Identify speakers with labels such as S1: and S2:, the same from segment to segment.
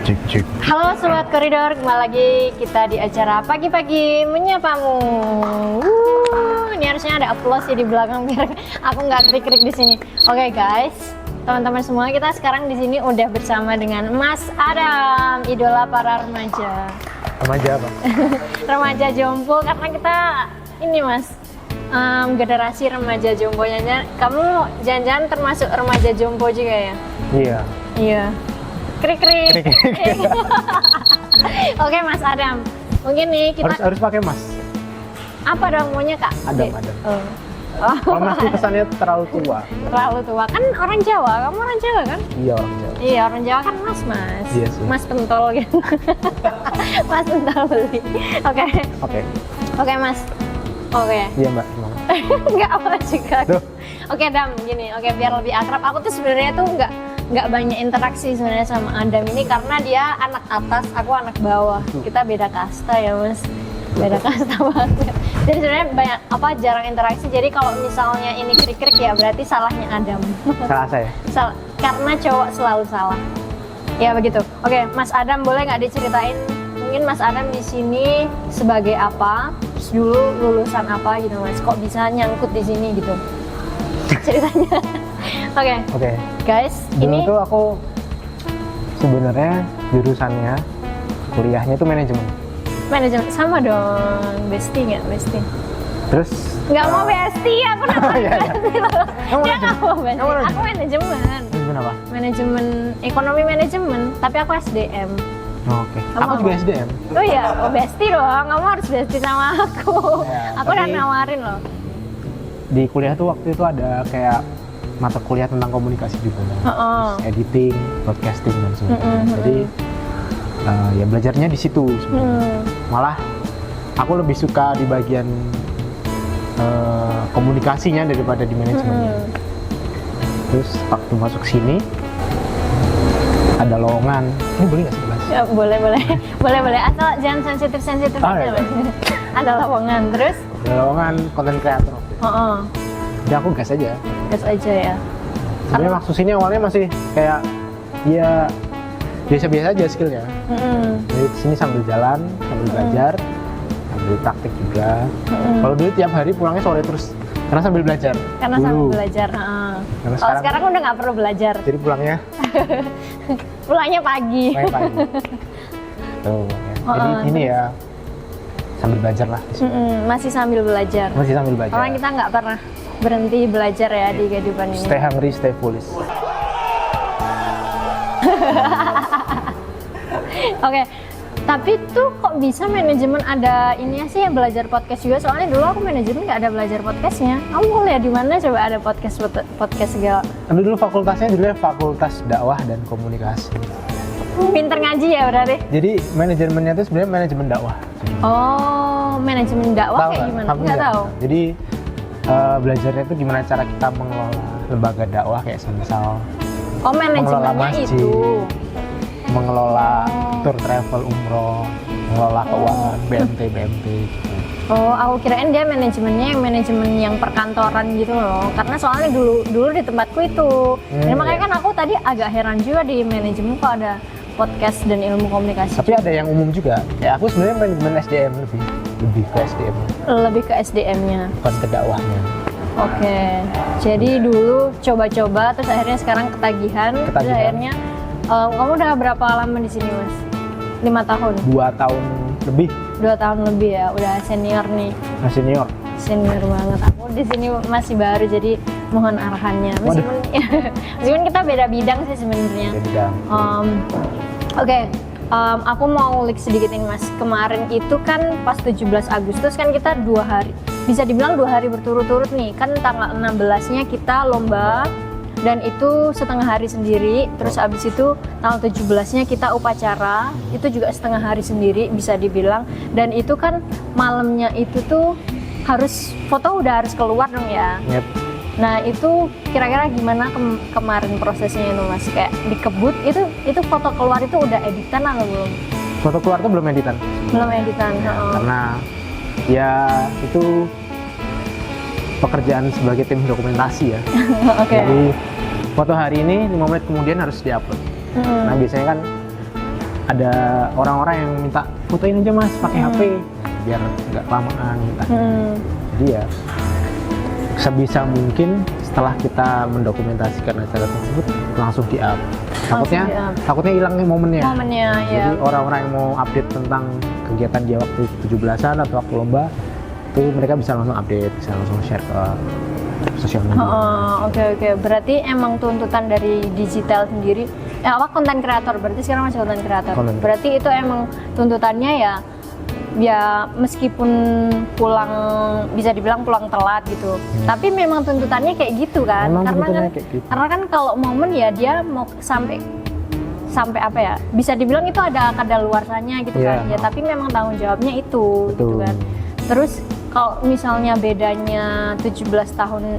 S1: Cek cek.
S2: Halo Sobat Koridor, kembali lagi kita di acara Pagi-Pagi Menyapamu. Ini harusnya ada applause ya di belakang biar aku nggak krik-krik di sini. Oke guys, teman-teman semua, kita sekarang di sini udah bersama dengan Mas Adam, idola para remaja.
S1: Remaja apa?
S2: Remaja jompo, karena kita ini Mas, generasi remaja jomponya. Kamu jangan-jangan termasuk remaja jompo juga ya?
S1: Iya.
S2: Iya. Krik-krik. Oke Mas Adam, mungkin nih kita
S1: Harus pakai mas.
S2: apa dong maunya Kak?
S1: Adam.
S2: Oh.
S1: Kalau mas itu kesannya terlalu tua.
S2: Terlalu tua, kan orang Jawa, kamu orang Jawa kan?
S1: Iya orang Jawa.
S2: Iya, orang Jawa kan mas.
S1: Iya sih.
S2: Mas pentol gitu. Mas pentol beli. Oke Mas. Oke.
S1: Iya mbak. Gimana?
S2: Nggak apa juga.
S1: Duh.
S2: Oke Dam, gini. Oke, biar lebih akrab. Aku tuh sebenarnya tuh nggak banyak interaksi sebenarnya sama Adam ini karena dia anak atas, aku anak bawah. Kita beda kasta ya Mas. Beda kasta banget. Jadi sebenarnya banyak jarang interaksi. Jadi kalau misalnya ini krik-krik ya berarti salahnya Adam.
S1: Salah saya.
S2: Karena cowok selalu salah. Ya begitu. Oke, Mas Adam boleh nggak diceritain mungkin Mas Adam di sini sebagai apa? Terus dulu lulusan apa gitu Mas? Kok bisa nyangkut di sini gitu? Ceritanya. Oke. Guys,
S1: Dulu
S2: ini
S1: tuh aku sebenarnya jurusannya kuliahnya tuh manajemen.
S2: manajemen sama dong. Bestie nggak bestie?
S1: Terus
S2: Nggak mau bestie, aku namanya
S1: Iya, iya.
S2: bestie loh.
S1: Kamu
S2: Dia
S1: manajemen?
S2: nggak mau bestie.
S1: Kamu
S2: Aku manajemen.
S1: manajemen apa?
S2: Manajemen, ekonomi manajemen. Tapi aku SDM.
S1: Oh, Oke.
S2: Kamu
S1: Aku
S2: apa?
S1: juga SDM.
S2: Oh iya, bestie dong. Kamu harus bestie sama aku.
S1: Ya,
S2: Aku udah
S1: tapi-
S2: nawarin loh.
S1: Di kuliah tuh waktu itu ada kayak mata kuliah tentang komunikasi juga.
S2: Heeh.
S1: Terus editing, broadcasting dan sebagainya.
S2: Mm-mm,
S1: Jadi ya belajarnya di situ sebenarnya. Malah aku lebih suka di bagian komunikasinya daripada di manajemennya. Terus waktu masuk sini ada lowongan. Ini boleh nggak sih Mas?
S2: Ya, boleh. Asal jangan sensitif
S1: Oh,
S2: aja.
S1: iya.
S2: Ada lowongan terus.
S1: Ada lowongan konten kreator.
S2: Heeh.
S1: Jadi aku gas aja.
S2: Gas aja ya.
S1: Sebenarnya masuk sini awalnya masih kayak ya biasa-biasa aja skillnya. Jadi di sini sambil jalan, sambil belajar, sambil praktik juga. Kalau dulu tiap hari pulangnya sore terus, karena sambil belajar.
S2: Karena
S1: dulu.
S2: sambil belajar. Heeh.
S1: Karena
S2: Kalau sekarang udah nggak perlu belajar.
S1: jadi pulangnya
S2: Pulangnya pagi.
S1: pagi. Tuh, ya. Jadi ini ya sambil belajar lah. di sini.
S2: Masih sambil belajar.
S1: Masih sambil belajar.
S2: Orang kita nggak pernah berhenti belajar ya di kehidupan ini.
S1: Stay hungry, stay foolish.
S2: Oke, tapi tuh kok bisa manajemen ada ini sih yang belajar podcast juga? Soalnya dulu aku manajemen nggak ada belajar podcastnya. Kamu kuliah di mana coba ada podcast segala?
S1: Dulu fakultasnya dulu fakultas dakwah dan komunikasi.
S2: Pinter ngaji ya berarti?
S1: Jadi manajemennya itu sebenarnya manajemen dakwah.
S2: Oh, manajemen dakwah kayak
S1: nggak?
S2: gimana?
S1: Kamu
S2: Nggak tahu.
S1: Jadi belajarnya itu gimana cara kita mengelola lembaga dakwah kayak semisal
S2: Oh,
S1: mengelola
S2: manajemennya
S1: masjid,
S2: itu.
S1: mengelola tour travel umroh, mengelola keuangan BMT gitu.
S2: Oh, aku kirain dia manajemennya yang manajemen yang perkantoran gitu loh. Karena soalnya dulu di tempatku itu. Dan makanya
S1: iya.
S2: kan aku tadi agak heran juga di manajemen kok ada podcast dan ilmu komunikasi.
S1: Tapi ada yang umum juga. Ya aku sebenarnya manajemen SDM lebih ke SDM,
S2: Lebih ke SDM-nya.
S1: bukan ke dakwahnya.
S2: Oke. Jadi dulu coba-coba terus akhirnya sekarang ketagihan. Terus
S1: Ketagihan.
S2: akhirnya kamu udah berapa lama di sini, Mas? 5 tahun.
S1: 2 tahun lebih
S2: 2 tahun lebih ya. Udah senior nih.
S1: senior.
S2: Senior banget. Aku di sini masih baru jadi mohon arahannya. Meskipun kita beda bidang sih sebenarnya.
S1: Jadi bidang.
S2: Oke, aku mau ulik sedikit ini Mas. Kemarin itu kan pas 17 Agustus kan kita 2 hari, bisa dibilang 2 hari berturut-turut nih. Kan tanggal 16-nya kita lomba dan itu setengah hari sendiri. Terus abis itu tanggal 17-nya kita upacara, itu juga setengah hari sendiri bisa dibilang. Dan itu kan malamnya itu tuh harus foto udah harus keluar dong ya.
S1: Yep.
S2: Nah itu kira-kira gimana kemarin prosesnya itu Mas? Kayak dikebut itu foto keluar itu udah editan atau belum?
S1: Foto keluar tuh belum editan.
S2: Belum editan.
S1: Karena ya itu pekerjaan sebagai tim dokumentasi ya.
S2: Oke.
S1: Jadi foto hari ini 5 menit kemudian harus diupload. Nah biasanya kan ada orang-orang yang minta fotoin aja mas pakai HP biar nggak kelamaan gitu. Jadi ya sebisa mungkin setelah kita mendokumentasikan acara tersebut langsung di-up. Takutnya hilang nih momennya. Jadi orang-orang yang mau update tentang kegiatan dia waktu 17-an atau waktu lomba itu mereka bisa langsung update, bisa langsung share ke sosial media.
S2: Oke. Berarti emang tuntutan dari digital sendiri, konten kreator, berarti sekarang masih konten kreator. Berarti itu emang tuntutannya ya meskipun bisa dibilang pulang telat gitu. Tapi memang tuntutannya kayak gitu kan. Karena kan kalau momen ya dia mau sampai apa ya? Bisa dibilang itu ada kadaluarsanya gitu kan. Ya tapi memang tanggung jawabnya itu gitu kan. Terus kalau misalnya bedanya 17 tahun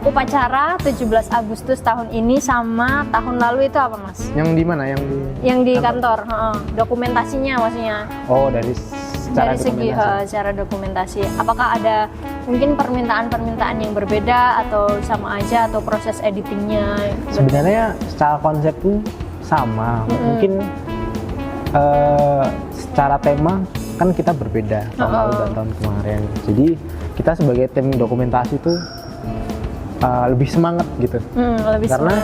S2: upacara 17 Agustus tahun ini sama tahun lalu itu apa mas?
S1: Yang di mana? Yang
S2: di kantor. Dokumentasinya maksudnya.
S1: Oh dari
S2: secara dokumentasi. Apakah ada mungkin permintaan yang berbeda atau sama aja atau proses editingnya?
S1: Sebenarnya secara konsep pun sama. Mungkin secara tema kan kita berbeda tahun lalu dan tahun kemarin. Jadi kita sebagai tim dokumentasi itu lebih semangat gitu. Karena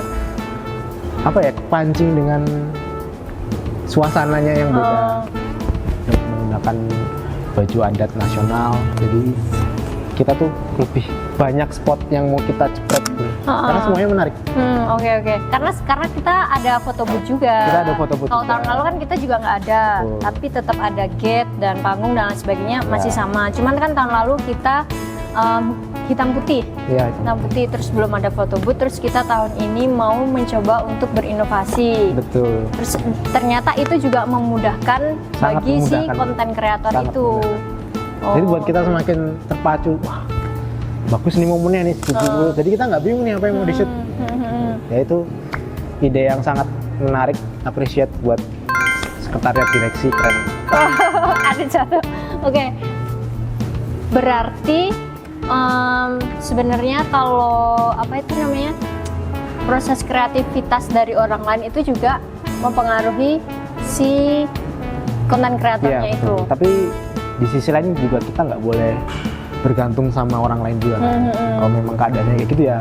S1: kepancing dengan suasananya yang beda. Menggunakan baju adat nasional. Jadi kita tuh lebih banyak spot yang mau kita cepret gitu. Karena semuanya menarik.
S2: Oke. Karena kita ada foto booth juga.
S1: Kita ada foto booth.
S2: Kalau tahun lalu kan kita juga nggak ada, tapi tetap ada gate dan panggung dan lain sebagainya masih sama. Cuman kan tahun lalu kita hitam putih. Hitam putih, terus belum ada foto booth. Terus kita tahun ini mau mencoba untuk berinovasi.
S1: Betul.
S2: Terus ternyata itu juga memudahkan bagi si konten kreator itu.
S1: Jadi buat kita semakin terpacu. Wah, bagus nih momennya nih. Jadi kita nggak bingung nih apa yang mau di shoot. Ya itu ide yang sangat menarik, appreciate buat sekretariat direksi, keren.
S2: Ada satu. Oke. Berarti sebenarnya kalau proses kreativitas dari orang lain itu juga mempengaruhi si konten kreatornya itu.
S1: Tapi di sisi lain juga kita nggak boleh bergantung sama orang lain juga. Kalau memang keadaannya kayak gitu ya,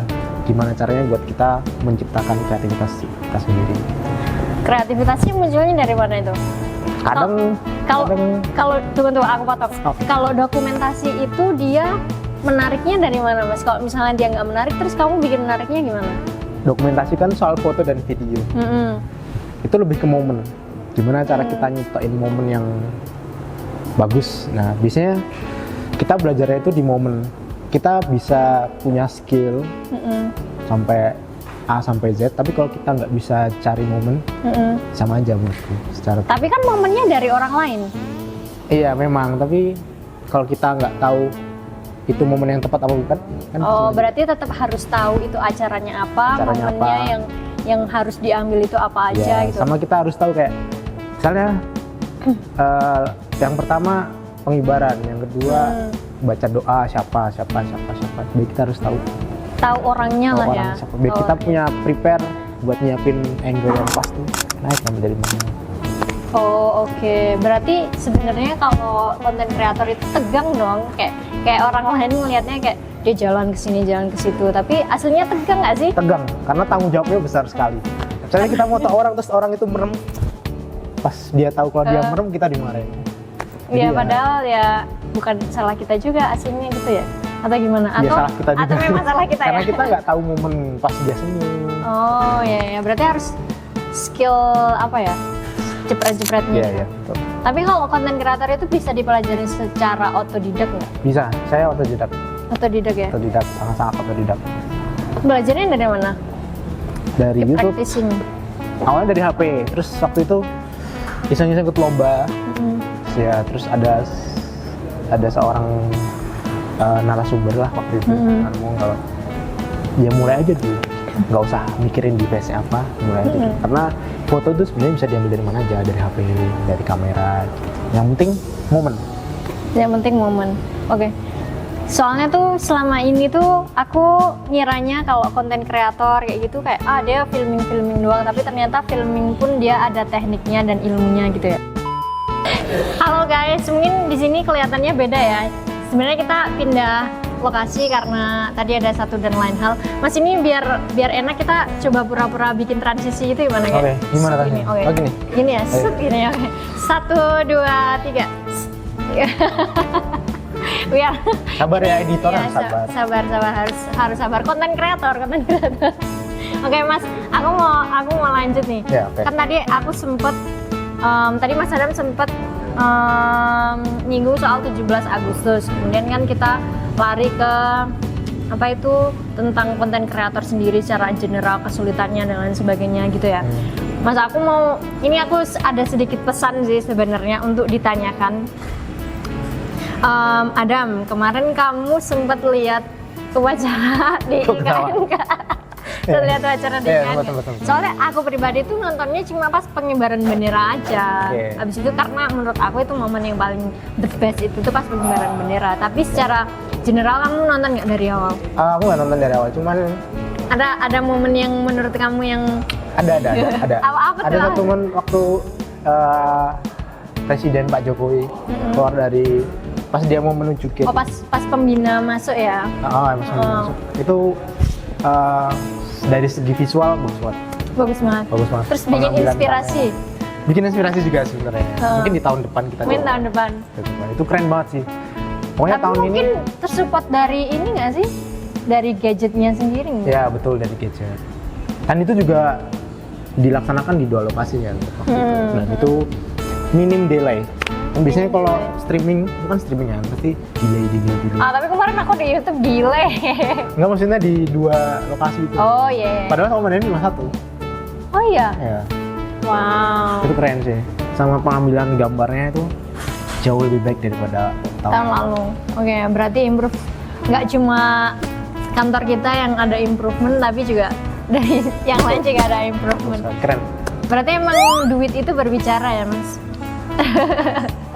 S1: gimana caranya buat kita menciptakan kreativitas kita sendiri.
S2: Kreativitasnya munculnya dari mana itu? Kalau tunggu aku potong. Kalau dokumentasi itu dia menariknya dari mana mas? Kalau misalnya dia nggak menarik, terus kamu bikin menariknya gimana?
S1: Dokumentasi kan soal foto dan video. Itu lebih ke momen. Gimana cara kita nyiptain momen yang bagus. Nah biasanya kita belajarnya itu di momen. Kita bisa punya skill sampai A sampai Z, tapi kalau kita nggak bisa cari momen, sama aja menurutku.
S2: Tapi kan momennya dari orang lain.
S1: Iya memang, tapi kalau kita nggak tahu itu momen yang tepat apa bukan, kan
S2: berarti tetap harus tahu itu acaranya apa, momennya yang harus diambil itu apa aja gitu. Sama
S1: kita harus tahu kayak misalnya yang pertama pengibaran, yang kedua baca doa siapa. Jadi kita harus tahu
S2: orangnya lah ya.
S1: Biar kita punya prepare buat nyiapin angle yang pas tuh naik dari mana.
S2: Oke. Berarti sebenarnya kalau konten kreator itu tegang dong, kayak orang lain melihatnya kayak dia jalan ke sini, jalan ke situ, tapi aslinya tegang nggak sih?
S1: Tegang, karena tanggung jawabnya besar sekali. Misalnya kita foto orang terus orang itu merem, pas dia tahu kalau dia merem kita dimarahin.
S2: Iya, padahal ya bukan salah kita juga aslinya gitu ya? Atau gimana?
S1: Salah kita juga.
S2: Atau memang salah kita
S1: karena kita nggak tahu momen pas dia senyum.
S2: Berarti harus skill jepret-jepretnya.
S1: Iya.
S2: Tapi kalau konten kreator itu bisa dipelajari secara otodidak nggak?
S1: Bisa, saya otodidak.
S2: Otodidak ya?
S1: Otodidak, sangat otodidak.
S2: Belajarnya dari mana?
S1: Dari YouTube.
S2: Practicing.
S1: Awalnya dari HP, terus waktu itu iseng-iseng ikut lomba. Terus ada seorang narasumber lah waktu itu ngomong kalau ya mulai aja dulu, nggak usah mikirin device apa, mulai aja dulu. Karena foto itu sebenarnya bisa diambil dari mana aja, dari HP, dari kamera. Yang penting momen.
S2: Oke. Soalnya tuh selama ini tuh aku ngiranya kalau konten kreator kayak gitu kayak dia filming doang, tapi ternyata filming pun dia ada tekniknya dan ilmunya gitu ya. Halo guys, mungkin di sini kelihatannya beda ya. Sebenarnya kita pindah lokasi karena tadi ada satu dan lain hal. Mas, ini biar enak kita coba pura-pura bikin transisi itu gimana ya?
S1: Oke, gimana kan?
S2: Gini, oke.
S1: Oh, gini.
S2: Gini ya, set gini ya. Oke. 1, 2, 3. Biar
S1: Sabar ya editor,
S2: ya,
S1: sabar.
S2: harus sabar. Konten kreator. Oke Mas, aku mau lanjut nih.
S1: Ya, oke.
S2: Kan tadi aku sempet tadi Mas Adam sempet nyinggung soal 17 Agustus. Kemudian kan kita lari ke apa itu tentang konten kreator sendiri secara general, kesulitannya dan lain sebagainya gitu ya. Mas, aku ada sedikit pesan sih sebenarnya untuk ditanyakan. Adam, kemarin kamu sempat lihat upacara di IKN nggak? Lihat upacara di IKN.
S1: Betul.
S2: Soalnya aku pribadi tuh nontonnya cuma pas pengibaran bendera aja. Habis itu karena menurut aku itu momen yang paling the best itu tuh pas pengibaran bendera. Tapi secara general kamu nonton nggak dari awal?
S1: Aku nggak nonton dari awal, cuman
S2: ada momen yang menurut kamu yang
S1: ada.
S2: Apa
S1: Ada satu momen waktu Presiden Pak Jokowi keluar dari pas dia mau menuju gate.
S2: Oh, pas pembina masuk ya?
S1: Masuk. Itu dari segi visual
S2: Bagus banget. Terus bikin
S1: Pengambilan
S2: inspirasi.
S1: kamera. Bikin inspirasi juga sebenarnya. Mungkin di tahun depan kita.
S2: Mungkin tahun depan.
S1: Itu keren banget sih. Pokoknya
S2: Tapi
S1: tahun ini
S2: mungkin tersupport dari ini nggak sih? Dari gadgetnya sendiri nggak?
S1: ya betul, dari gadget. Dan itu juga dilaksanakan di 2 lokasi kan. Dan itu minim delay. Biasanya kalau streaming, bukan streaming ya, pasti delay.
S2: Tapi kemarin aku di YouTube delay.
S1: Enggak, maksudnya di 2 lokasi itu.
S2: Oh iya.
S1: Padahal komandannya cuma 1.
S2: Oh iya.
S1: Ya.
S2: Wow.
S1: Itu keren sih. Sama pengambilan gambarnya itu jauh lebih baik daripada
S2: Tahun lalu. Oke, berarti improve. Nggak cuma kantor kita yang ada improvement, tapi juga dari yang lain juga ada improvement.
S1: Keren.
S2: Berarti emang duit itu berbicara ya, Mas?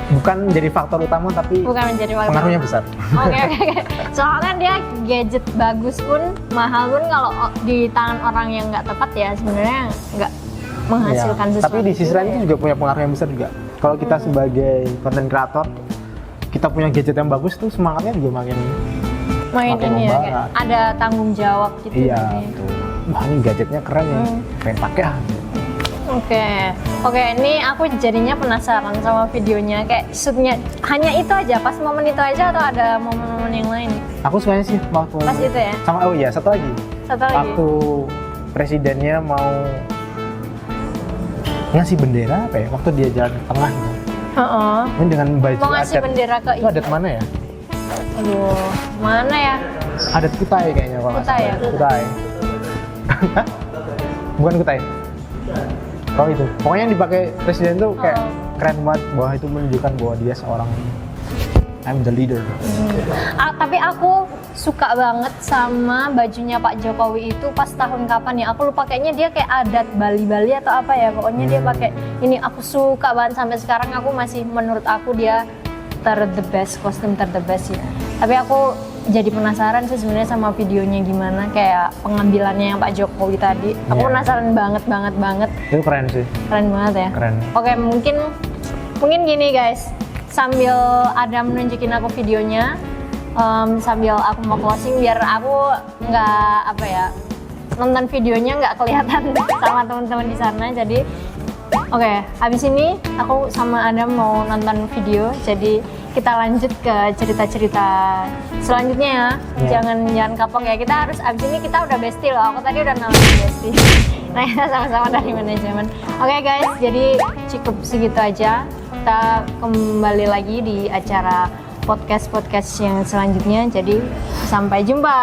S1: Bukan menjadi faktor utama, tapi
S2: Bukan menjadi faktor
S1: pengaruhnya
S2: utama.
S1: besar.
S2: Oke. Soalnya dia gadget bagus pun, mahal pun kalau di tangan orang yang nggak tepat ya sebenarnya nggak menghasilkan sesuatu.
S1: Tapi di sisi lain itu juga punya pengaruh yang besar juga. Kalau kita sebagai content creator, kita punya gadget yang bagus tuh semangatnya juga makin
S2: ini ya, kayak ada tanggung jawab gitu.
S1: Iya, betul. Wah, ini gadgetnya keren ya, pengen pakai ah.
S2: Oke, ini aku jadinya penasaran sama videonya, kayak shootnya hanya itu aja, pas momen itu aja atau ada momen-momen yang lain?
S1: Aku sukanya sih waktu
S2: Pas itu ya?
S1: Sama satu lagi. Waktu presidennya mau ngasih bendera apa ya? Waktu dia jalan ke tengah gitu. Ini dengan baju
S2: mau ngasih
S1: adat.
S2: bendera ke
S1: Itu adat mana ya?
S2: Aduh, mana ya?
S1: Adat Kutai kayaknya kalau nggak
S2: Kutai
S1: salah.
S2: ya?
S1: Kutai. Hah? Bukan Kutai. Oh itu. Pokoknya yang dipakai presiden tuh kayak keren banget, bahwa itu menunjukkan bahwa dia seorang I'm the leader.
S2: Tapi aku suka banget sama bajunya Pak Jokowi itu pas tahun kapan ya? Aku lupa, kayaknya dia kayak adat Bali atau apa ya. Pokoknya dia pakai ini, aku suka banget sampai sekarang. Aku masih, menurut aku dia the best, kostum the best ya. Tapi aku jadi penasaran sih sebenarnya sama videonya gimana, kayak pengambilannya yang Pak Jokowi tadi. Aku penasaran banget.
S1: Itu keren sih.
S2: Keren banget ya.
S1: Keren.
S2: Oke, mungkin gini guys, sambil ada menunjukin aku videonya, sambil aku mau closing biar aku nggak nonton videonya nggak kelihatan sama teman-teman di sana. Jadi habis ini aku sama Adam mau nonton video, jadi kita lanjut ke cerita-cerita selanjutnya ya. Jangan kapok ya, kita harus, abis ini kita udah bestie loh. Aku tadi udah nalamin bestie. Nah, kita sama-sama dari manajemen. Oke guys, jadi cukup segitu aja. Kita kembali lagi di acara podcast yang selanjutnya. Jadi sampai jumpa.